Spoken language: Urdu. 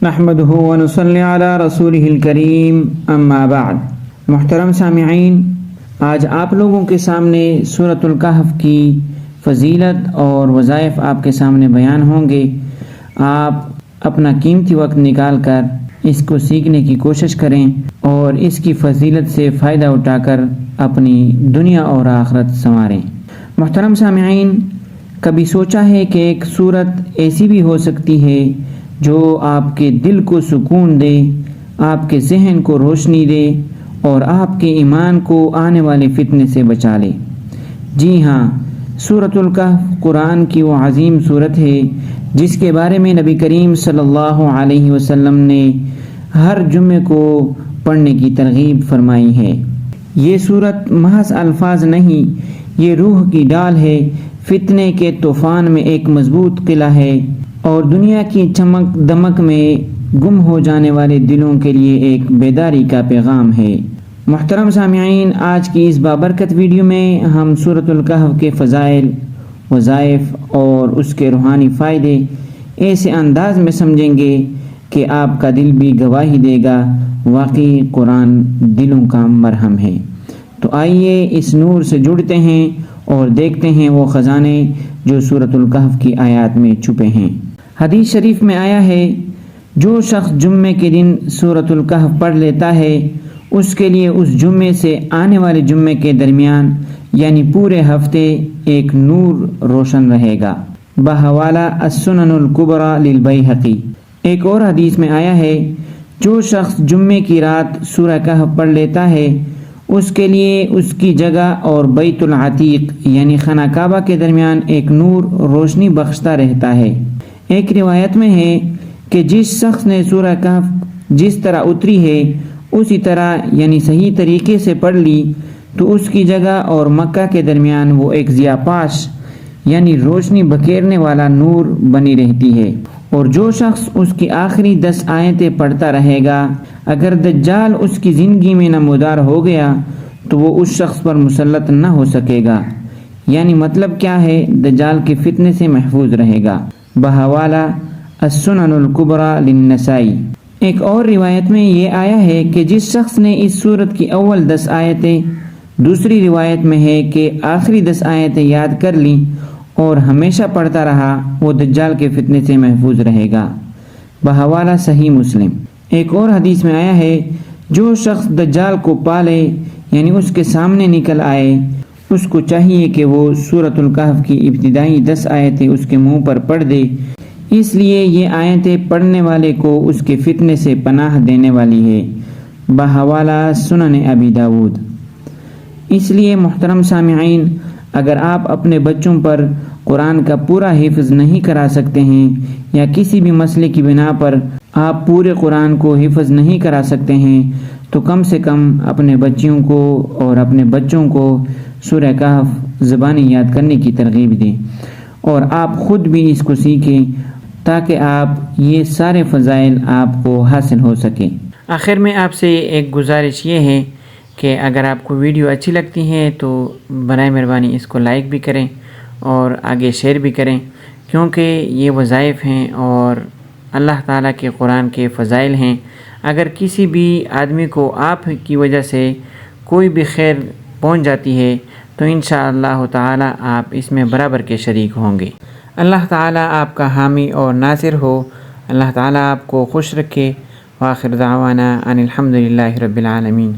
نحمدہ ونصلی علی رسولہ الکریم اما بعد۔ محترم سامعین، آج آپ لوگوں کے سامنے سورۃ الکہف کی فضیلت اور وظائف آپ کے سامنے بیان ہوں گے۔ آپ اپنا قیمتی وقت نکال کر اس کو سیکھنے کی کوشش کریں اور اس کی فضیلت سے فائدہ اٹھا کر اپنی دنیا اور آخرت سنواریں۔ محترم سامعین، کبھی سوچا ہے کہ ایک سورت ایسی بھی ہو سکتی ہے جو آپ کے دل کو سکون دے، آپ کے ذہن کو روشنی دے اور آپ کے ایمان کو آنے والے فتنے سے بچا لے؟ جی ہاں، سورۃ الکہف قرآن کی وہ عظیم سورت ہے جس کے بارے میں نبی کریم صلی اللہ علیہ وسلم نے ہر جمعے کو پڑھنے کی ترغیب فرمائی ہے۔ یہ سورت محض الفاظ نہیں، یہ روح کی ڈال ہے، فتنے کے طوفان میں ایک مضبوط قلعہ ہے اور دنیا کی چمک دمک میں گم ہو جانے والے دلوں کے لیے ایک بیداری کا پیغام ہے۔ محترم سامعین، آج کی اس بابرکت ویڈیو میں ہم سورۃ الکہف کے فضائل، وظائف اور اس کے روحانی فائدے ایسے انداز میں سمجھیں گے کہ آپ کا دل بھی گواہی دے گا، واقعی قرآن دلوں کا مرہم ہے۔ تو آئیے اس نور سے جڑتے ہیں اور دیکھتے ہیں وہ خزانے جو سورۃ الکہف کی آیات میں چھپے ہیں۔ حدیث شریف میں آیا ہے، جو شخص جمعے کے دن سورۃ الکہف پڑھ لیتا ہے، اس کے لیے اس جمعے سے آنے والے جمعے کے درمیان یعنی پورے ہفتے ایک نور روشن رہے گا۔ بحوالہ السنن الکبریٰ للبیہقی۔ ایک اور حدیث میں آیا ہے، جو شخص جمعے کی رات سورہ کہف پڑھ لیتا ہے، اس کے لیے اس کی جگہ اور بیت العتیق یعنی خانہ کعبہ کے درمیان ایک نور روشنی بخشتا رہتا ہے۔ ایک روایت میں ہے کہ جس شخص نے سورہ کہف جس طرح اتری ہے اسی طرح یعنی صحیح طریقے سے پڑھ لی تو اس کی جگہ اور مکہ کے درمیان وہ ایک ضیاء پاش یعنی روشنی بکھیرنے والا نور بنی رہتی ہے۔ اور جو شخص اس کی آخری 10 آیتیں پڑھتا رہے گا، اگر دجال اس کی زندگی میں نمودار ہو گیا تو وہ اس شخص پر مسلط نہ ہو سکے گا۔ یعنی مطلب کیا ہے؟ دجال کے فتنے سے محفوظ رہے گا۔ بحوالہ السنن الکبریٰ للنسائی۔ ایک اور روایت میں یہ آیا ہے کہ جس شخص نے اس سورت کی اول 10 آیتیں، دوسری روایت میں ہے کہ آخری 10 آیتیں یاد کر لیں اور ہمیشہ پڑھتا رہا، وہ دجال کے فتنے سے محفوظ رہے گا۔ بحوالہ صحیح مسلم۔ ایک اور حدیث میں آیا ہے، جو شخص دجال کو پالے یعنی اس کے سامنے نکل آئے، اس کو چاہیے کہ وہ سورۃ الکہف کی ابتدائی 10 آیتیں اس کے منہ پر پڑھ دے، اس لیے یہ آیتیں پڑھنے والے کو اس کے فتنے سے پناہ دینے والی ہے۔ بحوالہ سنن ابی داود۔ اس لیے محترم سامعین، اگر آپ اپنے بچوں پر قرآن کا پورا حفظ نہیں کرا سکتے ہیں یا کسی بھی مسئلے کی بنا پر آپ پورے قرآن کو حفظ نہیں کرا سکتے ہیں تو کم سے کم اپنے بچیوں کو اور اپنے بچوں کو سورہ کہف زبانی یاد کرنے کی ترغیب دیں اور آپ خود بھی اس کو سیکھیں تاکہ آپ یہ سارے فضائل آپ کو حاصل ہو سکیں۔ آخر میں آپ سے ایک گزارش یہ ہے کہ اگر آپ کو ویڈیو اچھی لگتی ہے تو برائے مہربانی اس کو لائک بھی کریں اور آگے شیئر بھی کریں، کیونکہ یہ وظائف ہیں اور اللہ تعالیٰ کے قرآن کے فضائل ہیں۔ اگر کسی بھی آدمی کو آپ کی وجہ سے کوئی بھی خیر پہنچ جاتی ہے تو انشاءاللہ تعالیٰ آپ اس میں برابر کے شریک ہوں گے۔ اللہ تعالیٰ آپ کا حامی اور ناصر ہو۔ اللہ تعالیٰ آپ کو خوش رکھے۔ وآخر دعوانا ان الحمدللہ رب العالمین۔